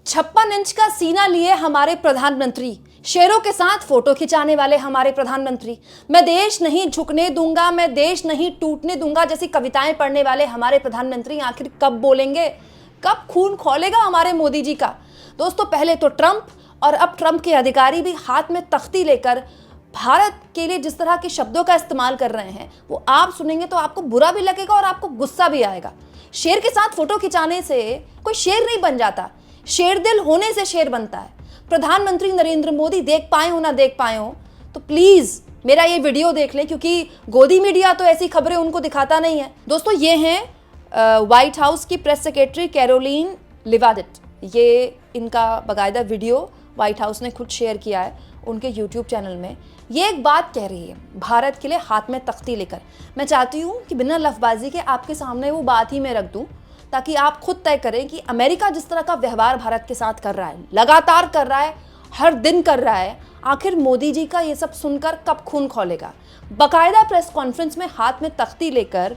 56 inch का सीना लिए हमारे प्रधानमंत्री, शेरों के साथ फोटो खिंचाने वाले हमारे प्रधानमंत्री, मैं देश नहीं झुकने दूंगा, मैं देश नहीं टूटने दूंगा जैसी कविताएं पढ़ने वाले हमारे प्रधानमंत्री आखिर कब बोलेंगे, कब खून खौलेगा हमारे मोदी जी का। दोस्तों, पहले तो ट्रंप और अब ट्रंप के अधिकारी भी हाथ में तख्ती लेकर भारत के लिए जिस तरह के शब्दों का इस्तेमाल कर रहे हैं वो आप सुनेंगे तो आपको बुरा भी लगेगा और आपको गुस्सा भी आएगा। शेर के साथ फोटो खिंचाने से कोई शेर नहीं बन जाता, शेर दिल होने से शेर बनता है। प्रधानमंत्री नरेंद्र मोदी देख पाए हो ना देख पाए हो तो प्लीज मेरा ये वीडियो देख लें, क्योंकि गोदी मीडिया तो ऐसी खबरें उनको दिखाता नहीं है। दोस्तों, ये हैं व्हाइट हाउस की प्रेस सेक्रेटरी कैरोलीन लिवाडिट। ये इनका बाकायदा वीडियो व्हाइट हाउस ने खुद शेयर किया है उनके यूट्यूब चैनल में। ये एक बात कह रही है भारत के लिए हाथ में तख्ती लेकर। मैं चाहती हूँ कि बिना लफ्ज़बाजी के आपके सामने वो बात ही मैं रख दूँ ताकि आप खुद तय करें कि अमेरिका जिस तरह का व्यवहार भारत के साथ कर रहा है, लगातार कर रहा है, हर दिन कर रहा है, आखिर मोदी जी का ये सब सुनकर कब खून खौलेगा। बाकायदा प्रेस कॉन्फ्रेंस में हाथ में तख्ती लेकर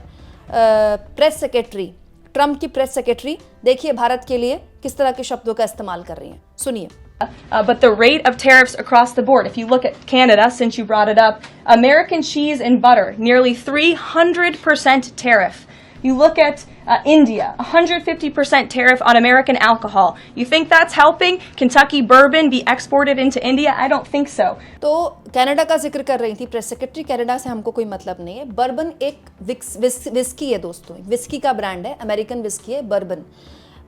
प्रेस सेक्रेटरी, ट्रंप की प्रेस सेक्रेटरी देखिए भारत के लिए किस तरह के शब्दों का इस्तेमाल कर रही हैं, सुनिए। But the rate of tariffs across the board, if you look at Canada, since you brought it up, American cheese and butter, nearly 300% tariff. You look at India, 150% tariff on American alcohol. You think that's helping Kentucky bourbon be exported into India? I don't think so. तो Canada का जिक्र कर रही थी press secretary. Canada से हमको कोई मतलब नहीं है। बर्बन एक विस्की है दोस्तों, विस्की का ब्रांड है, अमेरिकन विस्की है बर्बन।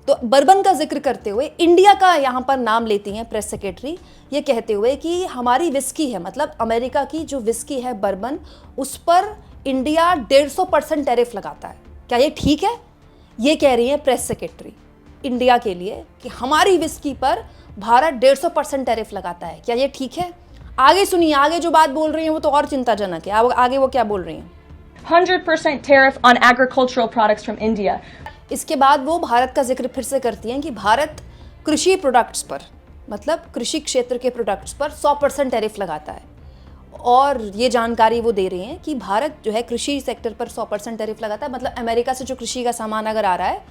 तो बर्बन का जिक्र करते हुए इंडिया का यहाँ पर नाम लेती हैं प्रेस सेक्रेटरी, ये कहते हुए कि हमारी विस्की है, मतलब अमेरिका की जो विस्की है बर्बन, उस पर इंडिया 150% टैरिफ लगाता है। क्या ये ठीक है? ये कह रही है प्रेस सेक्रेटरी इंडिया के लिए कि हमारी विस्की पर भारत 150% टैरिफ लगाता है। क्या ये ठीक है? आगे सुनिए, आगे जो बात बोल रही हैं वो तो और चिंताजनक है। आगे वो क्या बोल रही हैं? 100% tariff on agricultural products from India. इसके बाद वो भारत का जिक्र फिर से करती हैं कि भारत कृषि प्रोडक्ट्स पर, मतलब कृषि क्षेत्र के प्रोडक्ट्स पर 100% टैरिफ लगाता है। और ये जानकारी वो दे रही हैं कि भारत जो है कृषि सेक्टर पर 100% टैरिफ लगाता है, मतलब अमेरिका से जो कृषि का सामान अगर आ रहा है,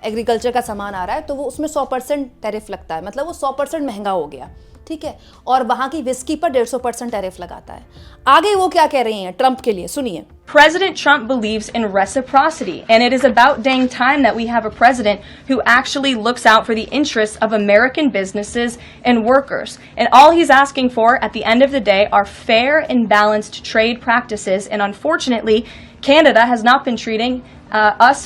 एग्रीकल्चर का सामान आ रहा है, तो वो उसमें 100% टैरिफ लगता है, मतलब वो 100% महंगा हो गया, ठीक है। और वहाँ की विस्की पर 150% टैरिफ लगाता है। आगे वो क्या कह रही हैं ट्रंप के लिए, सुनिए। President Trump believes in reciprocity, and it is about dang time that we have a president who actually looks out for the interests of American businesses and workers. And all he's asking for at the end of the day are fair and balanced trade practices, and unfortunately, Canada has not been treating us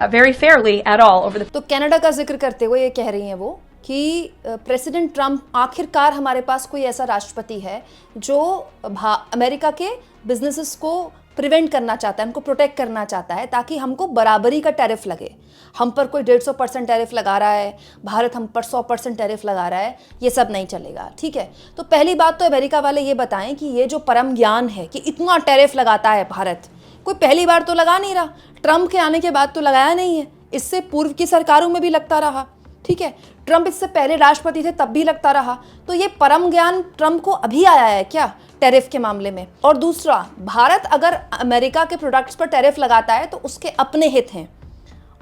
very fairly at all over the... तो Canada का जिक्र करते हुए ये कह रही हैं वो कि प्रेसिडेंट ट्रंप, आखिरकार हमारे पास कोई ऐसा राष्ट्रपति है जो अमेरिका के बिजनेसेस को प्रिवेंट करना चाहता है, उनको प्रोटेक्ट करना चाहता है ताकि हमको बराबरी का टैरिफ लगे। हम पर कोई 150% टैरिफ लगा रहा है, भारत हम पर 100% टैरिफ लगा रहा है, ये सब नहीं चलेगा, ठीक है। तो पहली बात तो अमेरिका वाले ये बताएं कि ये जो परम ज्ञान है कि इतना टैरिफ लगाता है भारत, कोई पहली बार तो लगा नहीं रहा, ट्रंप के आने के बाद तो लगाया नहीं है, इससे पूर्व की सरकारों में भी लगता रहा, ठीक है। ट्रंप इससे पहले राष्ट्रपति थे तब भी लगता रहा। तो ये परम ज्ञान ट्रंप को अभी आया है क्या टैरिफ के मामले में? और दूसरा, भारत अगर अमेरिका के प्रोडक्ट्स पर टैरिफ लगाता है तो उसके अपने हित हैं।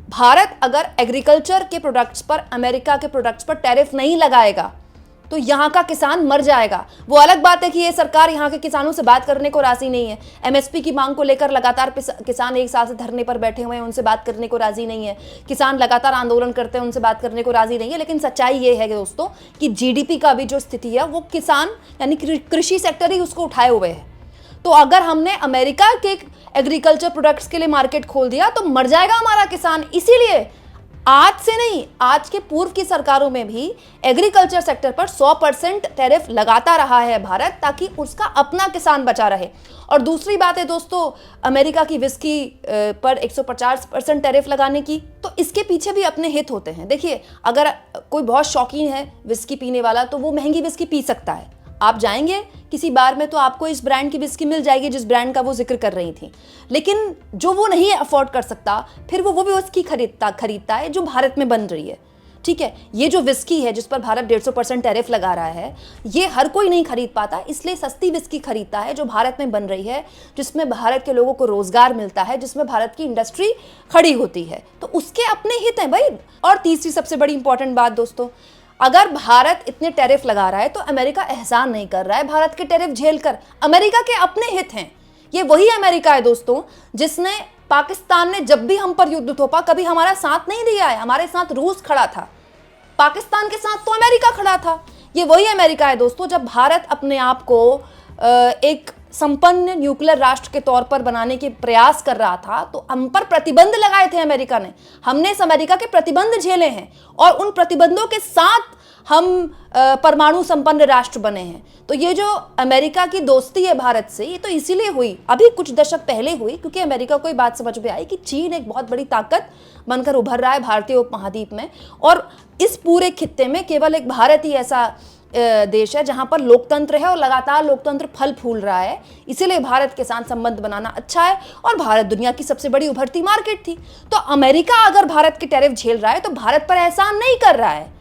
भारत अगर एग्रीकल्चर के प्रोडक्ट्स पर, अमेरिका के प्रोडक्ट्स पर टैरिफ नहीं लगाएगा तो यहाँ का किसान मर जाएगा। वो अलग बात है कि ये सरकार यहाँ के किसानों से बात करने को राजी नहीं है। एमएसपी की मांग को लेकर लगातार किसान एक साल से धरने पर बैठे हुए हैं, उनसे बात करने को राजी नहीं है। किसान लगातार आंदोलन करते हैं, उनसे बात करने को राजी नहीं है। लेकिन सच्चाई ये है दोस्तों कि जीडीपी का भी जो स्थिति है वो किसान यानी कृषि सेक्टर ही उसको उठाए हुए है। तो अगर हमने अमेरिका के एग्रीकल्चर प्रोडक्ट्स के लिए मार्केट खोल दिया तो मर जाएगा हमारा किसान। इसीलिए आज से नहीं, आज के पूर्व की सरकारों में भी एग्रीकल्चर सेक्टर पर 100% टैरिफ लगाता रहा है भारत, ताकि उसका अपना किसान बचा रहे। और दूसरी बात है दोस्तों, अमेरिका की विस्की पर 150% टैरिफ लगाने की, तो इसके पीछे भी अपने हित होते हैं। देखिए, अगर कोई बहुत शौकीन है विस्की पीने वाला तो वो महंगी विस्की पी सकता है। आप जाएंगे किसी बार में तो आपको इस ब्रांड की विस्की मिल जाएगी जिस ब्रांड का वो जिक्र कर रही थी। लेकिन जो वो नहीं अफोर्ड कर सकता, फिर वो भी विस्की खरीदता है जो भारत में बन रही है, ठीक है। ये जो विस्की है जिस पर भारत 150% टैरिफ लगा रहा है, ये हर कोई नहीं खरीद पाता, इसलिए सस्ती विस्की खरीदता है जो भारत में बन रही है, जिसमें भारत के लोगों को रोजगार मिलता है, जिसमें भारत की इंडस्ट्री खड़ी होती है। तो उसके अपने हित हैं भाई। और तीसरी सबसे बड़ी इंपॉर्टेंट बात दोस्तों, अगर भारत इतने टैरिफ लगा रहा है तो अमेरिका एहसान नहीं कर रहा है भारत के टैरिफ झेल कर। अमेरिका के अपने हित हैं। ये वही अमेरिका है दोस्तों जिसने पाकिस्तान ने जब भी हम पर युद्ध थोपा कभी हमारा साथ नहीं दिया है। हमारे साथ रूस खड़ा था, पाकिस्तान के साथ तो अमेरिका खड़ा था। ये वही अमेरिका है दोस्तों जब भारत अपने आप को एक संपन्न न्यूक्लियर राष्ट्र के तौर पर बनाने के प्रयास कर रहा था तो हम पर प्रतिबंध लगाए थे अमेरिका ने। हमने इस अमेरिका के प्रतिबंध झेले हैं और उन प्रतिबंधों के साथ हम परमाणु संपन्न राष्ट्र बने हैं। तो ये जो अमेरिका की दोस्ती है भारत से, ये तो इसीलिए हुई, अभी कुछ दशक पहले हुई, क्योंकि अमेरिका को ये बात समझ में आई कि चीन एक बहुत बड़ी ताकत बनकर उभर रहा है भारतीय उपमहाद्वीप में, और इस पूरे खित्ते में केवल एक भारत ही ऐसा देश है जहां पर लोकतंत्र है और लगातार लोकतंत्र फल फूल रहा है। इसीलिए भारत के साथ संबंध बनाना अच्छा है, और भारत दुनिया की सबसे बड़ी उभरती मार्केट थी। तो अमेरिका अगर भारत के टैरिफ झेल रहा है तो भारत पर एहसान नहीं कर रहा है,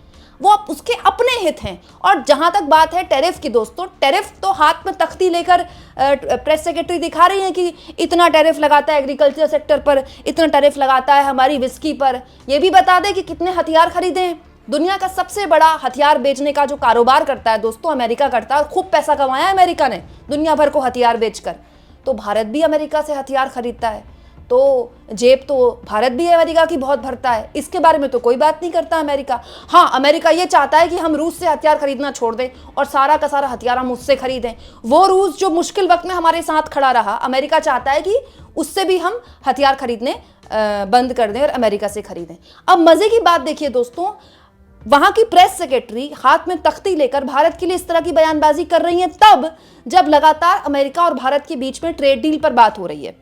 वो उसके अपने हित हैं। और जहां तक बात है टैरिफ की दोस्तों, टैरिफ तो हाथ में तख्ती लेकर प्रेस सेक्रेटरी दिखा रही हैं कि इतना टैरिफ लगाता है एग्रीकल्चर सेक्टर पर, इतना टैरिफ लगाता है हमारी विस्की पर। ये भी बता दें कि कितने हथियार खरीदे हैं। दुनिया का सबसे बड़ा हथियार बेचने का जो कारोबार करता है दोस्तों अमेरिका करता है, और खूब पैसा कमाया है अमेरिका ने दुनिया भर को हथियार बेचकर। तो भारत भी अमेरिका से हथियार खरीदता है, तो जेब तो भारत भी अमेरिका की बहुत भरता है। इसके बारे में तो कोई बात नहीं करता अमेरिका। हाँ, अमेरिका ये चाहता है कि हम रूस से हथियार खरीदना छोड़ दें और सारा का सारा हथियार हम उससे खरीदें। वो रूस जो मुश्किल वक्त में हमारे साथ खड़ा रहा, अमेरिका चाहता है कि उससे भी हम हथियार खरीदने बंद कर दें और अमेरिका से खरीदें। अब मजे की बात देखिए दोस्तों, वहां की प्रेस सेक्रेटरी हाथ में तख्ती लेकर भारत के लिए इस तरह की बयानबाजी कर रही है तब जब लगातार अमेरिका और भारत के बीच में ट्रेड डील पर बात हो रही है।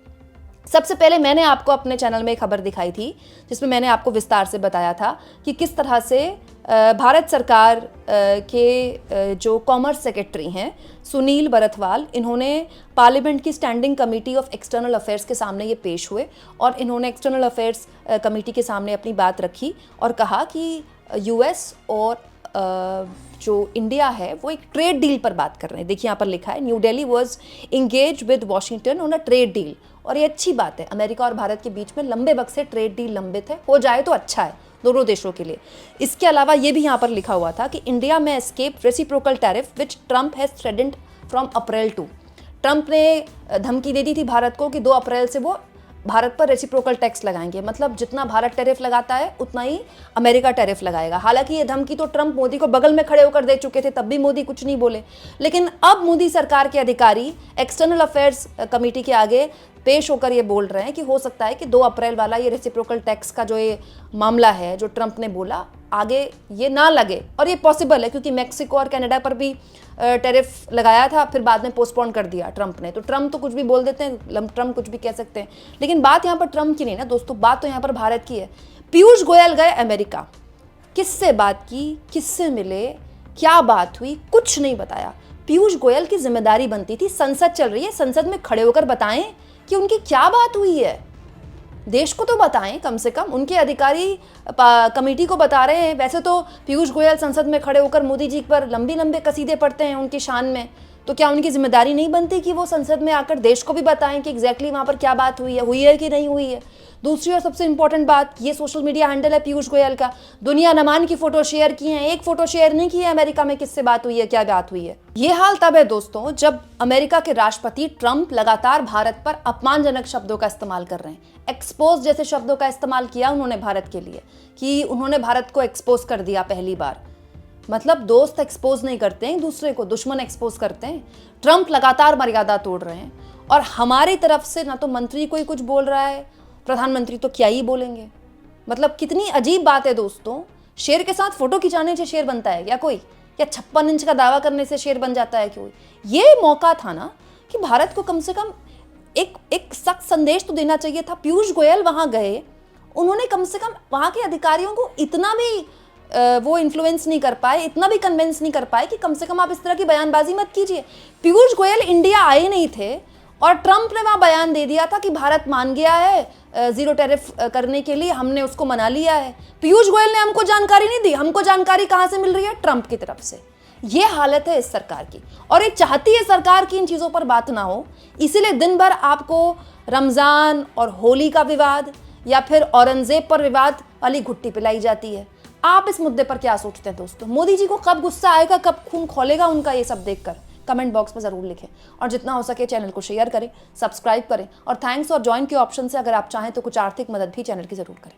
सबसे पहले मैंने आपको अपने चैनल में एक खबर दिखाई थी जिसमें मैंने आपको विस्तार से बताया था कि किस तरह से भारत सरकार के जो कॉमर्स सेक्रेटरी हैं सुनील बरथवाल, इन्होंने पार्लियामेंट की standing committee of external affairs के सामने ये पेश हुए और इन्होंने एक्सटर्नल अफेयर्स कमेटी के सामने अपनी बात रखी और कहा कि यूएस और जो इंडिया है वो एक ट्रेड डील पर बात कर रहे हैं। देखिए यहाँ पर लिखा है, new Delhi was engage with Washington on a trade deal. और ये अच्छी बात है, अमेरिका और भारत के बीच में लंबे वक्त से ट्रेड डील लंबित है, हो जाए तो अच्छा है दोनों देशों के लिए। इसके अलावा ये भी यहाँ पर लिखा हुआ था कि इंडिया में escape reciprocal tariff which Trump has threatened from April 2। Trump ने धमकी दे दी थी भारत को कि 2 अप्रैल से वो भारत पर रेसिप्रोकल टैक्स लगाएंगे, मतलब जितना भारत टैरिफ लगाता है उतना ही अमेरिका टैरिफ लगाएगा। हालांकि ये धमकी तो ट्रंप मोदी को बगल में खड़े होकर दे चुके थे, तब भी मोदी कुछ नहीं बोले। लेकिन अब मोदी सरकार के अधिकारी एक्सटर्नल अफेयर्स कमेटी के आगे पेश होकर ये बोल रहे हैं कि हो सकता है कि 2 अप्रैल वाला ये रेसिप्रोकल टैक्स का जो ये मामला है जो ट्रंप ने बोला आगे ये ना लगे। और ये पॉसिबल है क्योंकि मैक्सिको और कनाडा पर भी टैरिफ लगाया था, फिर बाद में पोस्टपोन कर दिया ट्रंप ने। तो ट्रंप तो कुछ भी बोल देते हैं, ट्रंप कुछ भी कह सकते हैं, लेकिन बात यहाँ पर ट्रंप की नहीं ना दोस्तों, बात तो यहाँ पर भारत की है। पीयूष गोयल गए अमेरिका, किससे बात की, किससे मिले, क्या बात हुई, कुछ नहीं बताया। पीयूष गोयल की जिम्मेदारी बनती थी, संसद चल रही है, संसद में खड़े होकर बताएं कि उनकी क्या बात हुई है, देश को तो बताएं कम से कम। उनके अधिकारी कमेटी को बता रहे हैं। वैसे तो पीयूष गोयल संसद में खड़े होकर मोदी जी पर लंबी लंबे कसीदे पढ़ते हैं उनकी शान में, तो क्या उनकी जिम्मेदारी नहीं बनती कि वो संसद में आकर देश को भी बताएं कि एग्जैक्टली वहाँ पर क्या बात हुई है कि नहीं हुई है। दूसरी और सबसे इंपॉर्टेंट बात, ये सोशल मीडिया हैंडल है पीयूष गोयल का, दुनिया नमान की फोटो शेयर की है, एक फोटो शेयर नहीं की है अमेरिका में किससे बात हुई है, क्या बात हुई है। ये हाल तब है दोस्तों जब अमेरिका के राष्ट्रपति ट्रंप लगातार भारत पर अपमानजनक शब्दों का इस्तेमाल कर रहे हैं। एक्सपोज जैसे शब्दों का इस्तेमाल किया उन्होंने भारत के लिए कि उन्होंने भारत को एक्सपोज कर दिया पहली बार। मतलब दोस्त एक्सपोज नहीं करते हैं दूसरे को, दुश्मन एक्सपोज करते हैं। ट्रंप लगातार मर्यादा तोड़ रहे हैं और हमारी तरफ से ना तो मंत्री कोई कुछ बोल रहा है, प्रधानमंत्री तो क्या ही बोलेंगे। मतलब कितनी अजीब बात है दोस्तों, शेर के साथ फोटो खिंचाने से शेर बनता है क्या कोई, या 56 इंच का दावा करने से शेर बन जाता है कोई। ये मौका था ना कि भारत को कम से कम एक सख्त संदेश तो देना चाहिए था। पीयूष गोयल वहां गए, उन्होंने कम से कम वहां के अधिकारियों को इतना भी वो इन्फ्लुएंस नहीं कर पाए, इतना भी कन्विंस नहीं कर पाए कि कम से कम आप इस तरह की बयानबाजी मत कीजिए। पीयूष गोयल इंडिया आए नहीं थे और ट्रंप ने वहां बयान दे दिया था कि भारत मान गया है जीरो टैरिफ करने के लिए, हमने उसको मना लिया है। पीयूष गोयल ने हमको जानकारी नहीं दी, हमको जानकारी कहां से मिल रही है, ट्रंप की तरफ से। ये हालत है इस सरकार की, और ये चाहती है सरकार की इन चीजों पर बात ना हो, इसीलिए दिन भर आपको रमजान और होली का विवाद या फिर औरंगजेब पर विवाद वाली घुट्टी पिलाई जाती है। आप इस मुद्दे पर क्या सोचते हैं दोस्तों? मोदी जी को कब गुस्सा आएगा, कब खून खौलेगा उनका, ये सब देखकर कमेंट बॉक्स में ज़रूर लिखें। और जितना हो सके चैनल को शेयर करें, सब्सक्राइब करें, और थैंक्स और ज्वाइन के ऑप्शन से अगर आप चाहें तो कुछ आर्थिक मदद भी चैनल की ज़रूर करें।